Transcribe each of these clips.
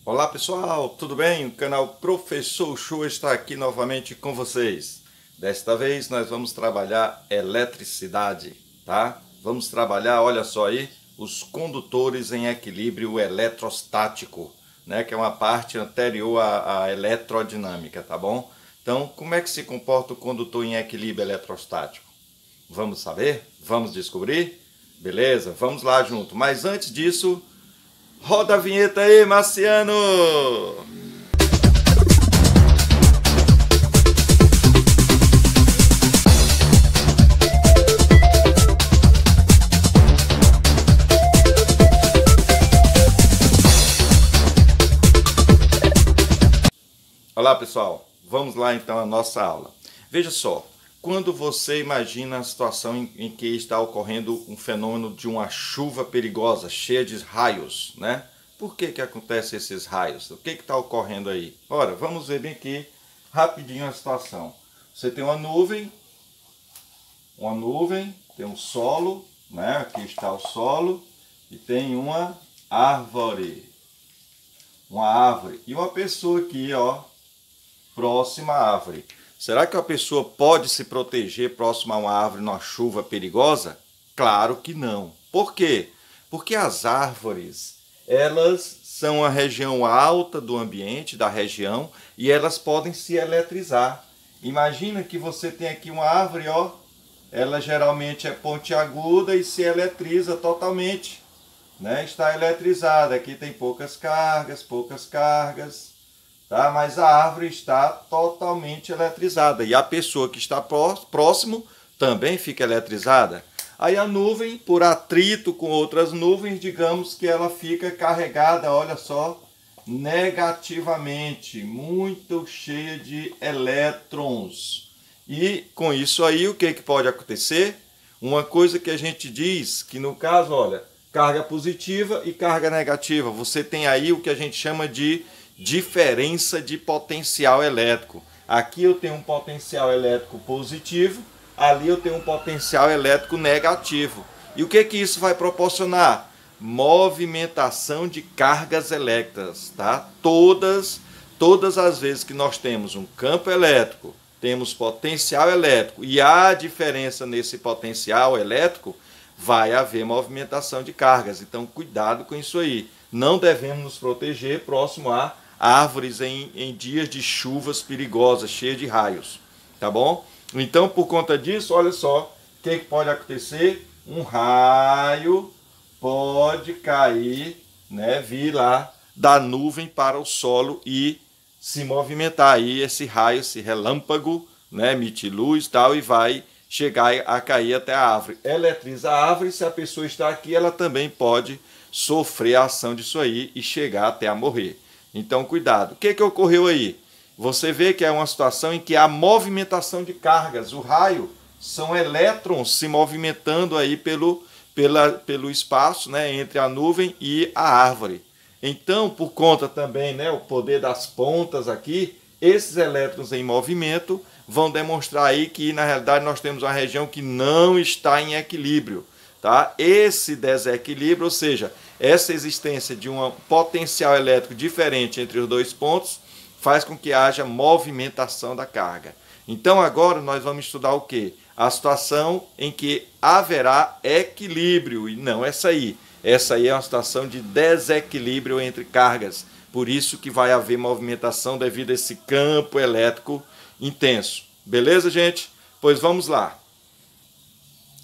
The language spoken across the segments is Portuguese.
Olá pessoal, tudo bem? O canal Professor Uchoa está aqui novamente com vocês. Desta vez nós vamos trabalhar eletricidade, tá? Vamos trabalhar, olha só aí, os condutores em equilíbrio eletrostático, né? Que é uma parte anterior à eletrodinâmica, tá bom? Então, como é que se comporta o condutor em equilíbrio eletrostático? Vamos saber? Vamos descobrir? Beleza, vamos lá junto. Mas antes disso, roda a vinheta aí, Marciano! Olá pessoal, vamos lá então à nossa aula. Veja só, quando você imagina a situação em que está ocorrendo um fenômeno de uma chuva perigosa, cheia de raios, né? Por que acontecem esses raios? O que está ocorrendo aí? Ora, vamos ver bem aqui rapidinho a situação. Você tem uma nuvem, tem um solo, né? Aqui está o solo, e tem uma árvore. E uma pessoa aqui, ó, próxima à árvore. Será que a pessoa pode se proteger próximo a uma árvore numa chuva perigosa? Claro que não. Por quê? Porque as árvores, elas são a região alta do ambiente, da região, e elas podem se eletrizar. Imagina que você tem aqui uma árvore, ó, ela geralmente é pontiaguda e se eletriza totalmente, né? Está eletrizada, aqui tem poucas cargas, tá? Mas a árvore está totalmente eletrizada e a pessoa que está próximo também fica eletrizada. Aí a nuvem, por atrito com outras nuvens, digamos que ela fica carregada, olha só, negativamente, muito cheia de elétrons. E com isso aí, o que pode acontecer? Uma coisa que a gente diz, que no caso, olha, carga positiva e carga negativa. Você tem aí o que a gente chama de diferença de potencial elétrico. Aqui eu tenho um potencial elétrico positivo, ali eu tenho um potencial elétrico negativo. E o que isso vai proporcionar? Movimentação de cargas elétricas, tá? Todas as vezes que nós temos um campo elétrico, temos potencial elétrico e há diferença nesse potencial elétrico, vai haver movimentação de cargas. Então, cuidado com isso aí. Não devemos nos proteger próximo a árvores em dias de chuvas perigosas, cheias de raios. Tá bom? Então, por conta disso, olha só, o que pode acontecer? Um raio pode cair, né, vir lá da nuvem para o solo e se movimentar. Aí esse raio, esse relâmpago, né, emite luz e tal, e vai chegar a cair até a árvore. Eletriza a árvore, se a pessoa está aqui, ela também pode sofrer a ação disso aí e chegar até a morrer. Então, cuidado. O que ocorreu aí? Você vê que é uma situação em que há movimentação de cargas. O raio são elétrons se movimentando aí pelo espaço, né, entre a nuvem e a árvore. Então, por conta também, né, o poder das pontas aqui, esses elétrons em movimento vão demonstrar aí que, na realidade, nós temos uma região que não está em equilíbrio. Tá? Esse desequilíbrio, ou seja, essa existência de um potencial elétrico diferente entre os dois pontos, faz com que haja movimentação da carga. Então agora nós vamos estudar o quê? A situação em que haverá equilíbrio, e não essa aí. Essa aí é uma situação de desequilíbrio entre cargas. Por isso que vai haver movimentação devido a esse campo elétrico intenso. Beleza, gente? Pois vamos lá.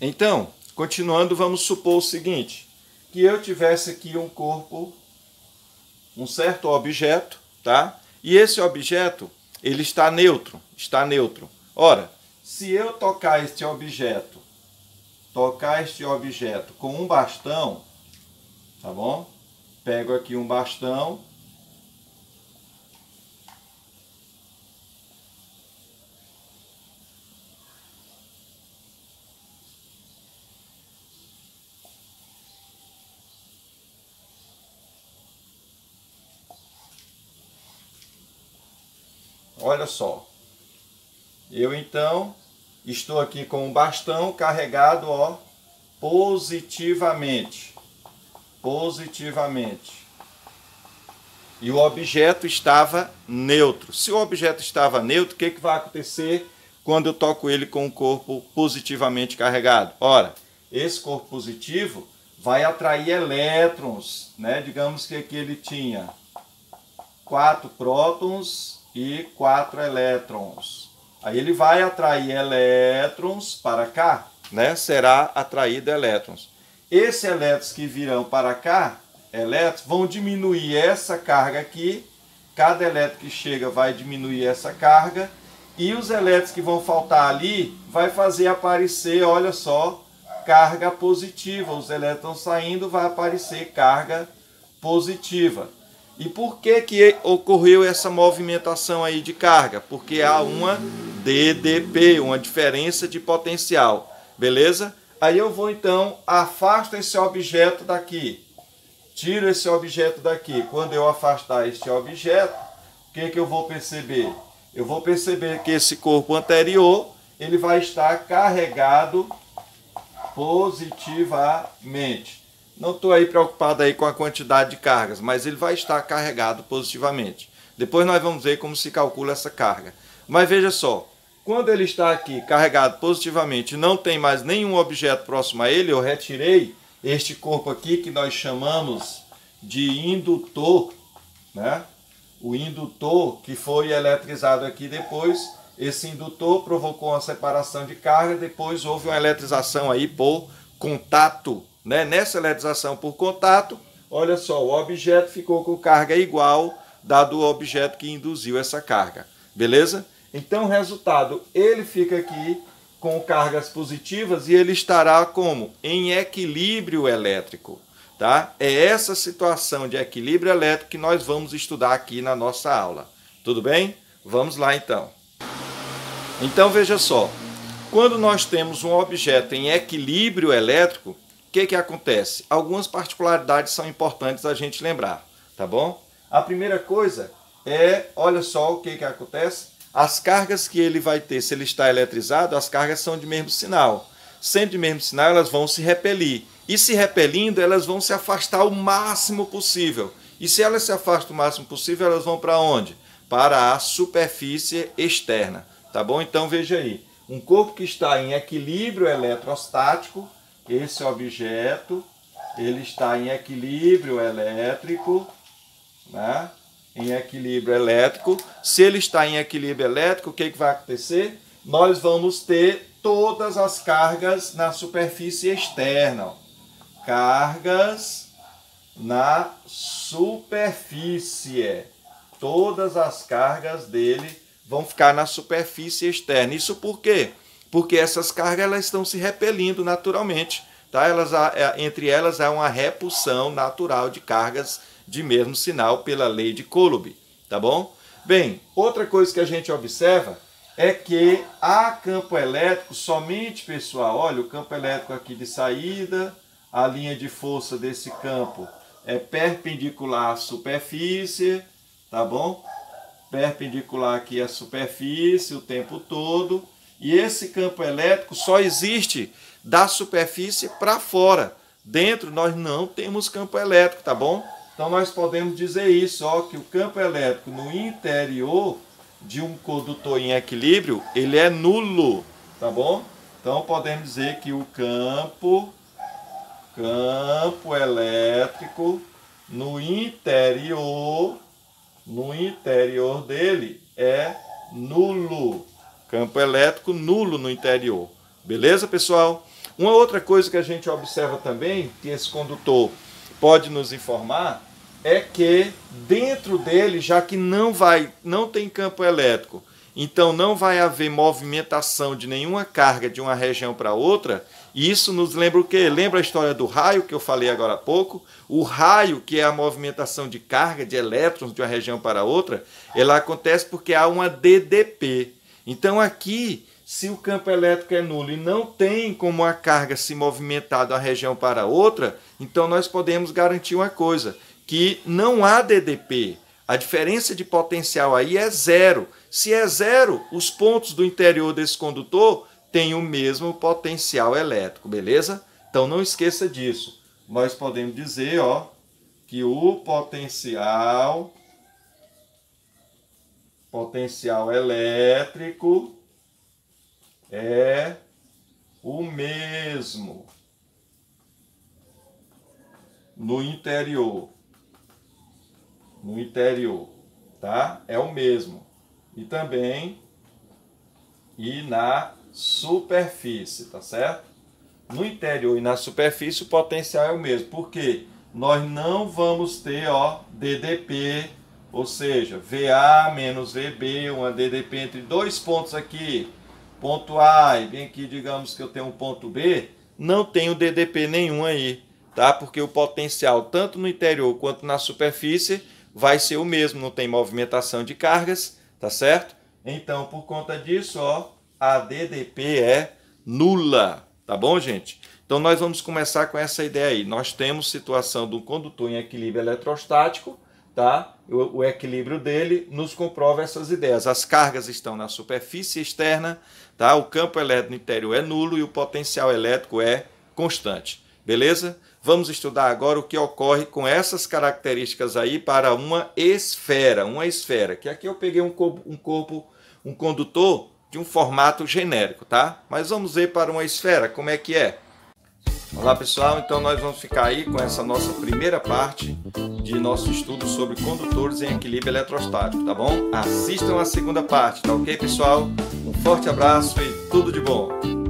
Então, continuando, vamos supor o seguinte, que eu tivesse aqui um corpo, um certo objeto, tá? E esse objeto, ele está neutro, Ora, se eu tocar este objeto com um bastão, tá bom? Pego aqui um bastão, olha só. Eu então estou aqui com um bastão carregado, ó, positivamente. e o objeto estava neutro. Se o objeto estava neutro, o que vai acontecer quando eu toco ele com o corpo positivamente carregado? Ora, esse corpo positivo vai atrair elétrons, né? Digamos que aqui ele tinha 4 prótons e 4 elétrons. Aí ele vai atrair elétrons para cá, né? Será atraído elétrons. Esses elétrons que virão para cá, elétrons, vão diminuir essa carga aqui. Cada elétron que chega vai diminuir essa carga. E os elétrons que vão faltar ali, vai fazer aparecer, olha só, carga positiva. Os elétrons saindo, vai aparecer carga positiva. E por que ocorreu essa movimentação aí de carga? Porque há uma DDP, uma diferença de potencial. Beleza? Aí eu vou então, afasto esse objeto daqui. Tiro esse objeto daqui. Quando eu afastar este objeto, o que eu vou perceber? Eu vou perceber que esse corpo anterior, ele vai estar carregado positivamente. Não estou aí preocupado aí com a quantidade de cargas, mas ele vai estar carregado positivamente. Depois nós vamos ver como se calcula essa carga. Mas veja só, quando ele está aqui carregado positivamente e não tem mais nenhum objeto próximo a ele, eu retirei este corpo aqui que nós chamamos de indutor, né? O indutor que foi eletrizado aqui depois, esse indutor provocou uma separação de carga, depois houve uma eletrização aí por contato, né? Nessa eletrização por contato, olha só, o objeto ficou com carga igual, dado o objeto que induziu essa carga, beleza? Então, resultado, ele fica aqui com cargas positivas e ele estará como? Em equilíbrio elétrico. Tá? É essa situação de equilíbrio elétrico que nós vamos estudar aqui na nossa aula. Tudo bem? Vamos lá então. Então veja só, quando nós temos um objeto em equilíbrio elétrico, o que acontece? Algumas particularidades são importantes a gente lembrar, tá bom? A primeira coisa é, olha só o que acontece, as cargas que ele vai ter, se ele está eletrizado, as cargas são de mesmo sinal. Sendo de mesmo sinal, elas vão se repelir. E se repelindo, elas vão se afastar o máximo possível. E se elas se afastam o máximo possível, elas vão para onde? Para a superfície externa. Tá bom? Então veja aí. Um corpo que está em equilíbrio eletrostático, esse objeto, ele está em equilíbrio elétrico, né? Em equilíbrio elétrico. Se ele está em equilíbrio elétrico, o que vai acontecer? Nós vamos ter todas as cargas na superfície externa. Cargas na superfície. Todas as cargas dele vão ficar na superfície externa. Isso por quê? Porque essas cargas elas estão se repelindo naturalmente. Tá? Entre elas há uma repulsão natural de cargas de mesmo sinal pela lei de Coulomb. Tá bom? Bem, outra coisa que a gente observa é que há campo elétrico somente, pessoal, olha o campo elétrico aqui de saída, a linha de força desse campo é perpendicular à superfície, tá bom? Perpendicular aqui à superfície o tempo todo, e esse campo elétrico só existe da superfície para fora. Dentro nós não temos campo elétrico, tá bom? Então nós podemos dizer isso, ó, que o campo elétrico no interior de um condutor em equilíbrio, ele é nulo, tá bom? Então podemos dizer que o campo elétrico no interior dele é nulo. Campo elétrico nulo no interior. Beleza, pessoal? Uma outra coisa que a gente observa também, que esse condutor pode nos informar, é que dentro dele, já que não tem campo elétrico, então não vai haver movimentação de nenhuma carga de uma região para outra, e isso nos lembra o quê? Lembra a história do raio que eu falei agora há pouco? O raio, que é a movimentação de carga de elétrons de uma região para outra, ela acontece porque há uma DDP. Então aqui, se o campo elétrico é nulo e não tem como a carga se movimentar de uma região para outra, então nós podemos garantir uma coisa, que não há DDP. A diferença de potencial aí é zero. Se é zero, os pontos do interior desse condutor têm o mesmo potencial elétrico, beleza? Então não esqueça disso. Nós podemos dizer, ó, que o potencial potencial elétrico é o mesmo no interior. No interior, tá? É o mesmo. E também na superfície, tá certo? No interior e na superfície o potencial é o mesmo. Por quê? Nós não vamos ter, ó, DDP, ou seja, VA menos VB, uma DDP entre dois pontos aqui, ponto A e bem aqui, digamos que eu tenho um ponto B, não tenho DDP nenhum aí, tá? Porque o potencial, tanto no interior quanto na superfície, vai ser o mesmo, não tem movimentação de cargas, tá certo? Então, por conta disso, ó, a DDP é nula, tá bom, gente? Então, nós vamos começar com essa ideia aí. Nós temos situação do condutor em equilíbrio eletrostático, tá? O equilíbrio dele nos comprova essas ideias. As cargas estão na superfície externa, tá? O campo elétrico no interior é nulo e o potencial elétrico é constante, beleza? Vamos estudar agora o que ocorre com essas características aí para uma esfera, que aqui eu peguei um condutor de um formato genérico, tá? Mas vamos ver para uma esfera, como é que é. Olá pessoal, então nós vamos ficar aí com essa nossa primeira parte de nosso estudo sobre condutores em equilíbrio eletrostático, tá bom? Assistam a segunda parte, tá ok pessoal? Um forte abraço e tudo de bom!